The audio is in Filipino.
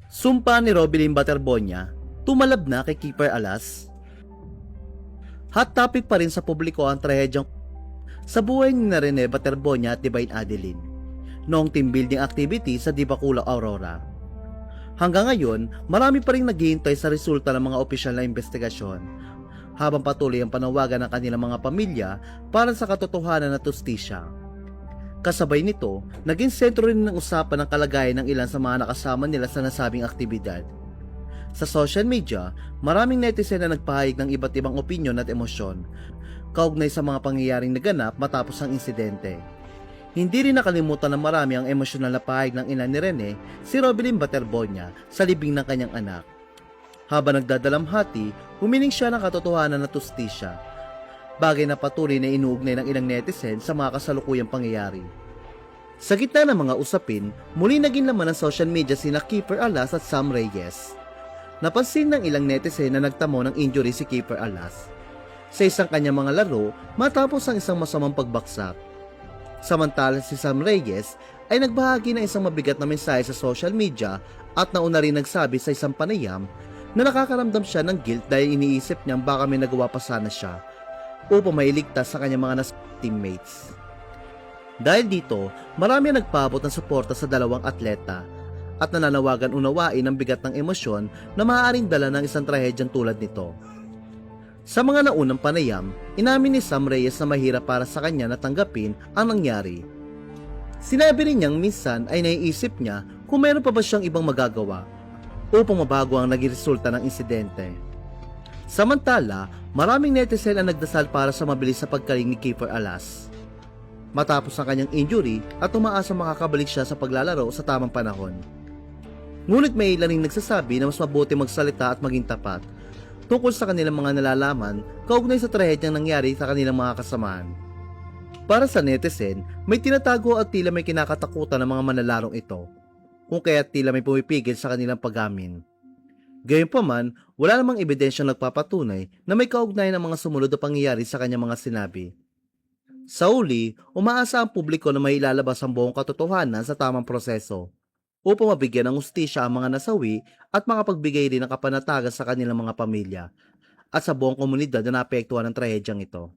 Sumpa ni Robilin Baterbonia, tumalab na kay Keeper Alas. Hot topic pa rin sa publiko ang trahedyang sa buhay ni Rene Baterbonia at Divine Adeline noong team building activity sa Dibacula, Aurora. Hanggang ngayon, marami pa rin naghihintay sa resulta ng mga opisyal na investigasyon habang patuloy ang panawagan ng kanilang mga pamilya para sa katotohanan at justisya. Kasabay nito, naging sentro rin ng usapan ng kalagayan ng ilan sa mga nakasama nila sa nasabing aktibidad. Sa social media, maraming netizen na nagpahayag ng iba't ibang opinyon at emosyon kaugnay sa mga pangyayaring naganap matapos ang insidente. Hindi rin nakalimutan ng marami ang emosyonal na pahayag ng ina ni Rene, si Robilin Baterbonia, sa libing ng kanyang anak. Habang nagdadalamhati, humiling siya ng katotohanan at justisya, bagay na patuloy na inuugnay ng ilang netizen sa mga kasalukuyang pangyayari. Sa gitna ng mga usapin, muli naging laman ng social media sina Keeper Alas at Sam Reyes. Napansin ng ilang netizen na nagtamo ng injury si Keeper Alas sa isang kanyang mga laro matapos ang isang masamang pagbaksak. Samantala si Sam Reyes ay nagbahagi ng isang mabigat na mensahe sa social media at nauna rin nagsabi sa isang panayam na nakakaramdam siya ng guilt dahil iniisip niyang baka may nagawa pa sana siya upang mailigtas sa kanyang mga teammates. Dahil dito, marami ang nagpaabot ng suporta sa dalawang atleta at nananawagan unawain ang bigat ng emosyon na maaaring dala ng isang trahedyang tulad nito. Sa mga naunang panayam, inamin ni Sam Reyes na mahirap para sa kanya na tanggapin ang nangyari. Sinabi rin niyang minsan ay naiisip niya kung meron pa ba siyang ibang magagawa upang mabago ang naging resulta ng insidente. Samantala, maraming netizen ang nagdasal para sa mabilis na pagkaling ni Keeper Alas matapos ang kanyang injury at umaasa makakabalik siya sa paglalaro sa tamang panahon. Ngunit may ilan ring nagsasabi na mas mabuti magsalita at maging tapat tungkol sa kanilang mga nalalaman kaugnay sa trahedyang nangyari sa kanilang mga kasamahan. Para sa netizen, may tinatago at tila may kinakatakutan ng mga manalarong ito, kung kaya't tila may pumipigil sa kanilang pag-amin. Gayunpaman, wala namang ebidensyang nagpapatunay na may kaugnayan ng mga sumunod na pangyayari sa kanyang mga sinabi. Sa uli, umaasa ang publiko na may ilalabas ang buong katotohanan sa tamang proseso upang mabigyan ng hustisya ang mga nasawi at makapagbigay rin ng kapanatagan sa kanilang mga pamilya at sa buong komunidad na naapektuhan ng trahedyang ito.